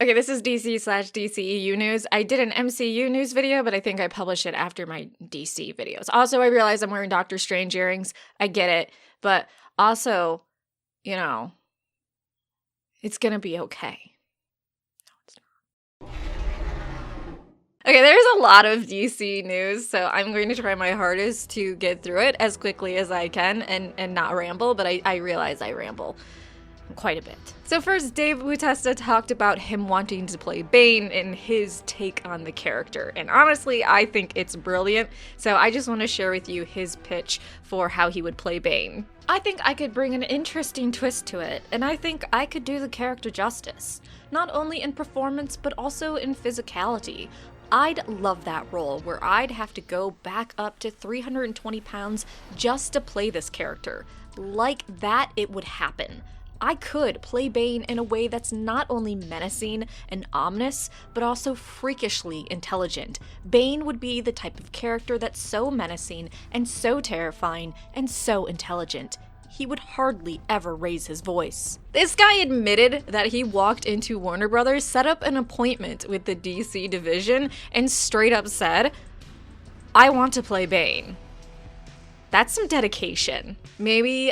Okay, this is DC/DCEU news. I did an MCU news video, but I think I published it after my DC videos. Also, I realize I'm wearing Doctor Strange earrings. I get it. But also, you know, it's gonna be okay. No, it's not. Okay, there's a lot of DC news, so I'm going to try my hardest to get through it as quickly as I can and not ramble, but I realize I ramble quite a bit. So first, Dave Bautista talked about him wanting to play Bane and his take on the character. And honestly, I think it's brilliant. So I just want to share with you his pitch for how he would play Bane. I think I could bring an interesting twist to it, and I think I could do the character justice. Not only in performance, but also in physicality. I'd love that role where I'd have to go back up to 320 pounds just to play this character. Like that, it would happen. I could play Bane in a way that's not only menacing and ominous, but also freakishly intelligent. Bane would be the type of character that's so menacing and so terrifying and so intelligent. He would hardly ever raise his voice. This guy admitted that he walked into Warner Brothers, set up an appointment with the DC division, and straight up said, "I want to play Bane." That's some dedication. Maybe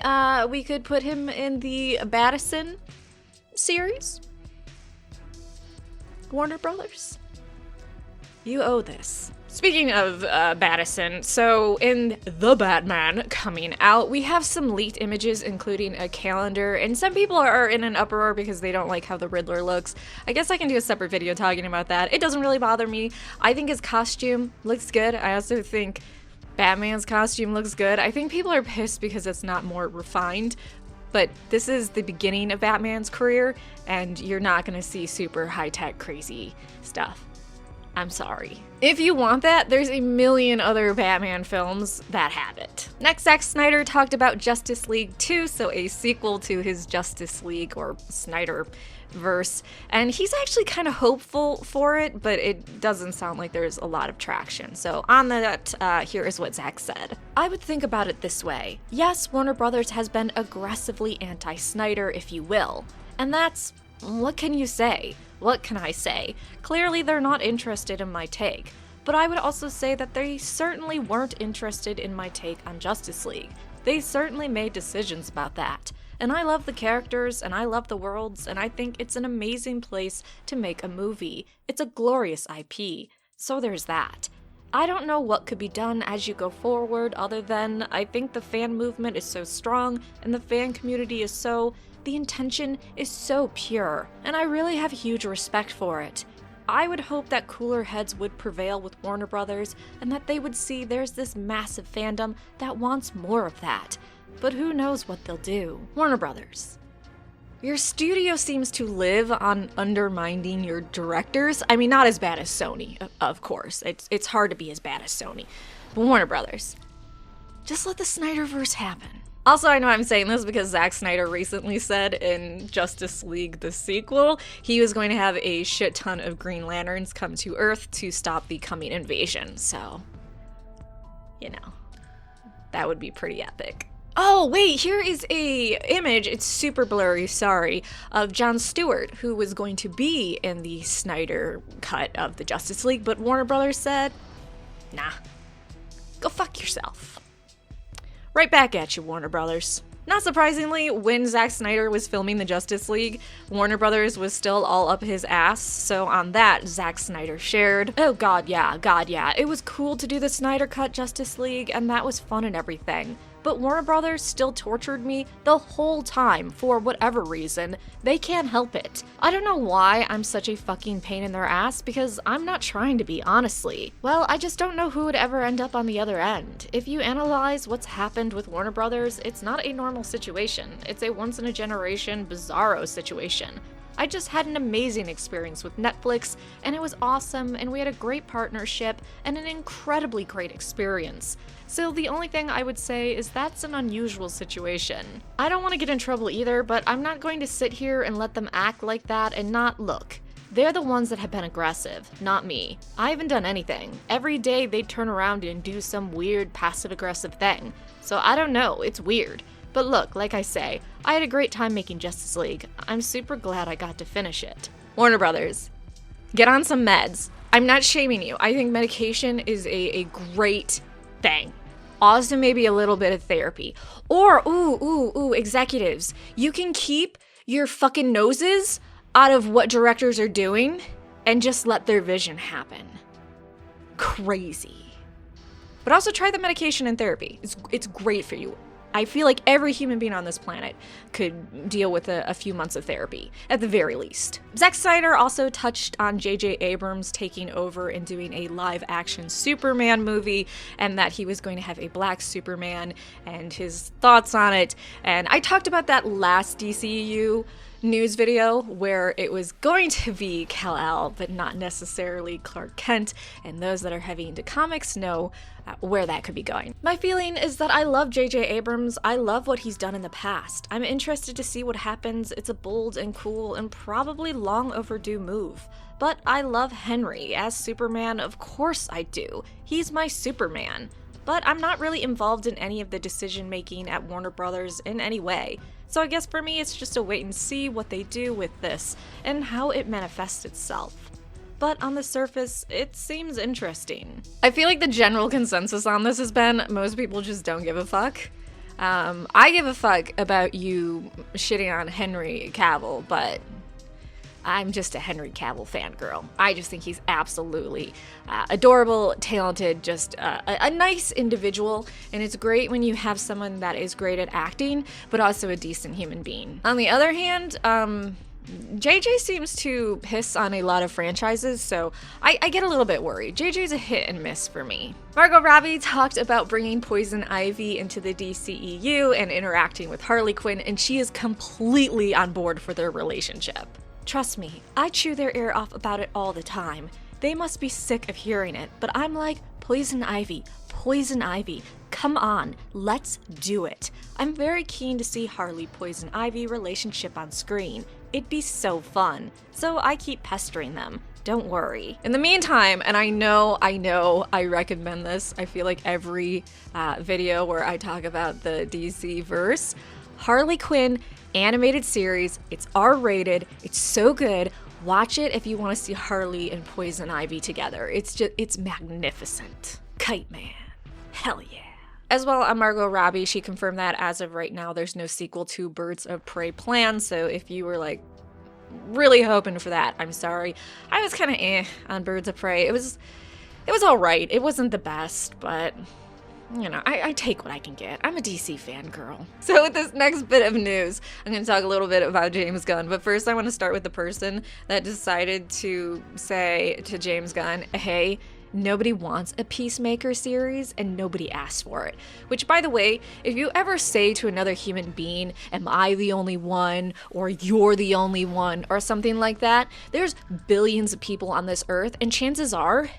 we could put him in the Madison series? Warner Brothers? You owe this. Speaking of Madison, so in The Batman coming out, we have some leaked images, including a calendar, and some people are in an uproar because they don't like how the Riddler looks. I guess I can do a separate video talking about that. It doesn't really bother me. I think his costume looks good. I also think Batman's costume looks good. I think people are pissed because it's not more refined, but this is the beginning of Batman's career, and you're not gonna see super high-tech crazy stuff. I'm sorry. If you want that, there's a million other Batman films that have it. Next, Zack Snyder talked about Justice League 2, so a sequel to his Justice League or Snyderverse, and he's actually kind of hopeful for it, but it doesn't sound like there's a lot of traction. So on that, here is what Zack said. "I would think about it this way. Yes, Warner Brothers has been aggressively anti-Snyder, if you will, and that's, what can you say? What can I say? Clearly they're not interested in my take. But I would also say that they certainly weren't interested in my take on Justice League. They certainly made decisions about that. And I love the characters, and I love the worlds, and I think it's an amazing place to make a movie. It's a glorious IP. So there's that. I don't know what could be done as you go forward other than I think the fan movement is so strong, and the fan community is so... the intention is so pure, and I really have huge respect for it. I would hope that cooler heads would prevail with Warner Brothers, and that they would see there's this massive fandom that wants more of that. But who knows what they'll do. Warner Brothers. Your studio seems to live on undermining your directors. I mean, not as bad as Sony, of course. It's hard to be as bad as Sony. But Warner Brothers. Just let the Snyderverse happen. Also, I know I'm saying this because Zack Snyder recently said in Justice League the sequel, he was going to have a shit ton of Green Lanterns come to Earth to stop the coming invasion, so, you know, that would be pretty epic. Oh, wait, here is a image, it's super blurry, sorry, of Jon Stewart, who was going to be in the Snyder cut of the Justice League, but Warner Brothers said, nah, go fuck yourself. Right back at you, Warner Brothers. Not surprisingly, when Zack Snyder was filming the Justice League, Warner Brothers was still all up his ass, so on that, Zack Snyder shared, "Oh god yeah, it was cool to do the Snyder Cut Justice League, and that was fun and everything. But Warner Brothers still tortured me the whole time for whatever reason. They can't help it. I don't know why I'm such a fucking pain in their ass, because I'm not trying to be, honestly. Well, I just don't know who would ever end up on the other end. If you analyze what's happened with Warner Brothers, it's not a normal situation. It's a once-in-a-generation, bizarro situation. I just had an amazing experience with Netflix, and it was awesome, and we had a great partnership, and an incredibly great experience. So the only thing I would say is that's an unusual situation. I don't want to get in trouble either, but I'm not going to sit here and let them act like that and not look. They're the ones that have been aggressive, not me. I haven't done anything. Every day they turn around and do some weird passive-aggressive thing. So I don't know, it's weird. But look, like I say, I had a great time making Justice League. I'm super glad I got to finish it. Warner Brothers, get on some meds. I'm not shaming you. I think medication is a great thing. Also, maybe a little bit of therapy. Or, executives, you can keep your fucking noses out of what directors are doing and just let their vision happen. Crazy. But also try the medication and therapy. It's great for you. I feel like every human being on this planet could deal with a few months of therapy, at the very least. Zack Snyder also touched on J.J. Abrams taking over and doing a live-action Superman movie, and that he was going to have a black Superman, and his thoughts on it. And I talked about that last DCEU news video where it was going to be Kal-El, but not necessarily Clark Kent, and those that are heavy into comics know where that could be going. My feeling is that I love J.J. Abrams. I love what he's done in the past. I'm interested to see what happens. It's a bold and cool and probably long overdue move. But I love Henry as Superman, of course I do. He's my Superman. But I'm not really involved in any of the decision making at Warner Brothers in any way. So I guess for me it's just a wait and see what they do with this and how it manifests itself. But on the surface, it seems interesting. I feel like the general consensus on this has been most people just don't give a fuck. I give a fuck about you shitting on Henry Cavill, but I'm just a Henry Cavill fangirl. I just think he's absolutely adorable, talented, just a nice individual, and it's great when you have someone that is great at acting, but also a decent human being. On the other hand, JJ seems to piss on a lot of franchises, so I get a little bit worried. JJ's a hit and miss for me. Margot Robbie talked about bringing Poison Ivy into the DCEU and interacting with Harley Quinn, and she is completely on board for their relationship. Trust me, I chew their ear off about it all the time. They must be sick of hearing it, but I'm like, Poison Ivy, come on, let's do it. I'm very keen to see Harley Poison Ivy relationship on screen. It'd be so fun. So I keep pestering them. Don't worry. In the meantime, and I know I recommend this, I feel like every video where I talk about the DC verse, Harley Quinn animated series, it's R-rated, it's so good. Watch it if you want to see Harley and Poison Ivy together. It's magnificent. Kite Man. Hell yeah. As well, on Margot Robbie, she confirmed that as of right now, there's no sequel to Birds of Prey planned, so if you were like really hoping for that, I'm sorry. I was kind of on Birds of Prey. It was alright. It wasn't the best, but you know, I take what I can get. I'm a DC fangirl. So with this next bit of news, I'm going to talk a little bit about James Gunn. But first, I want to start with the person that decided to say to James Gunn, hey, nobody wants a Peacemaker series and nobody asked for it. Which, by the way, if you ever say to another human being, am I the only one, or you're the only one, or something like that, there's billions of people on this earth, and chances are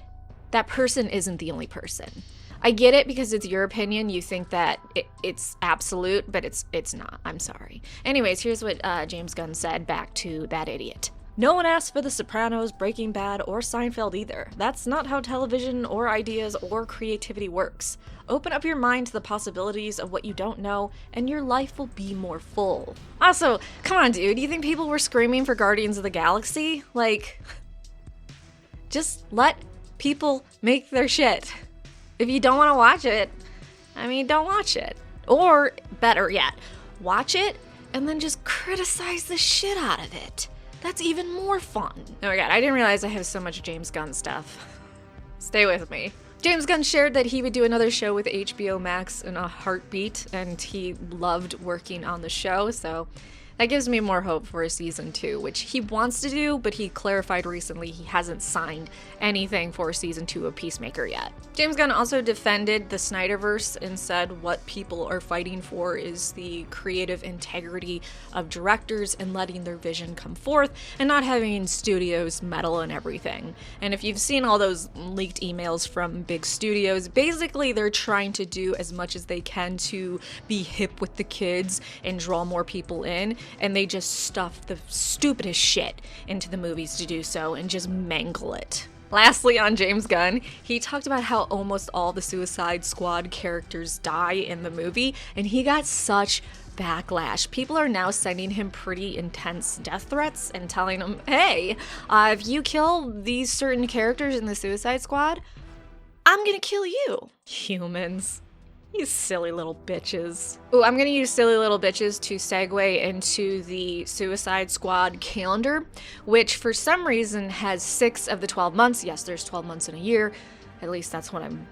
that person isn't the only person. I get it because it's your opinion. You think that it's absolute, but it's not. I'm sorry. Anyways, here's what James Gunn said back to that idiot. No one asked for The Sopranos, Breaking Bad, or Seinfeld either. That's not how television or ideas or creativity works. Open up your mind to the possibilities of what you don't know, and your life will be more full. Also, come on, dude. You think people were screaming for Guardians of the Galaxy? Like, just let people make their shit. If you don't want to watch it, I mean, don't watch it. Or, better yet, watch it and then just criticize the shit out of it. That's even more fun. Oh my god, I didn't realize I have so much James Gunn stuff. Stay with me. James Gunn shared that he would do another show with HBO Max in a heartbeat, and he loved working on the show, so that gives me more hope for a season 2, which he wants to do, but he clarified recently he hasn't signed anything for season 2 of Peacemaker yet. James Gunn also defended the Snyderverse and said what people are fighting for is the creative integrity of directors and letting their vision come forth and not having studios meddle in everything. And if you've seen all those leaked emails from big studios, basically they're trying to do as much as they can to be hip with the kids and draw more people in, and they just stuff the stupidest shit into the movies to do so and just mangle it. Lastly, on James Gunn, he talked about how almost all the Suicide Squad characters die in the movie, and he got such backlash. People are now sending him pretty intense death threats and telling him, hey, if you kill these certain characters in the Suicide Squad, I'm gonna kill you. Humans. You silly little bitches. Ooh, I'm gonna use silly little bitches to segue into the Suicide Squad calendar, which for some reason has 6 of the 12 months. Yes, there's 12 months in a year. At least that's what I'm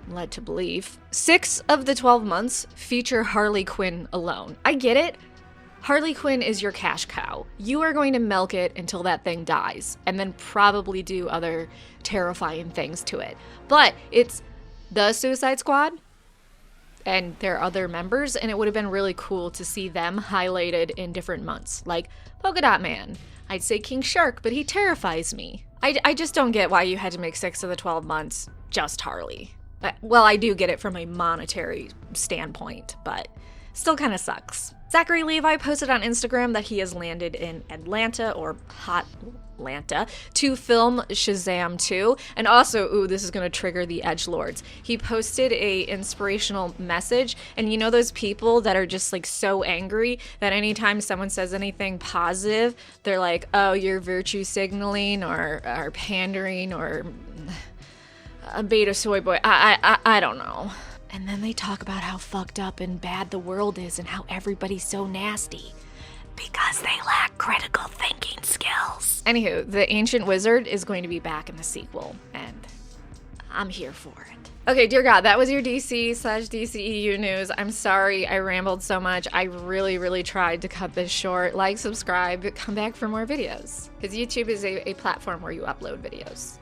led to believe. 6 of the 12 months feature Harley Quinn alone. I get it. Harley Quinn is your cash cow. You are going to milk it until that thing dies, and then probably do other terrifying things to it. But it's the Suicide Squad, and their other members, and it would have been really cool to see them highlighted in different months. Like Polka Dot Man. I'd say King Shark, but he terrifies me. I just don't get why you had to make 6 of the 12 months just Harley. Well, I do get it from a monetary standpoint, but still kind of sucks. Zachary Levi posted on Instagram that he has landed in Atlanta, or Hot Atlanta, to film Shazam 2. And also, ooh, this is gonna trigger the edgelords. He posted a inspirational message, and you know those people that are just like so angry that anytime someone says anything positive, they're like, oh, you're virtue signaling or pandering or a beta soy boy. I don't know. And then they talk about how fucked up and bad the world is and how everybody's so nasty because they lack critical thinking skills. Anywho, the Ancient Wizard is going to be back in the sequel, and I'm here for it. Okay, dear God, that was your DC/DCEU news. I'm sorry I rambled so much. I really tried to cut this short. Like, subscribe, come back for more videos. Because YouTube is a platform where you upload videos.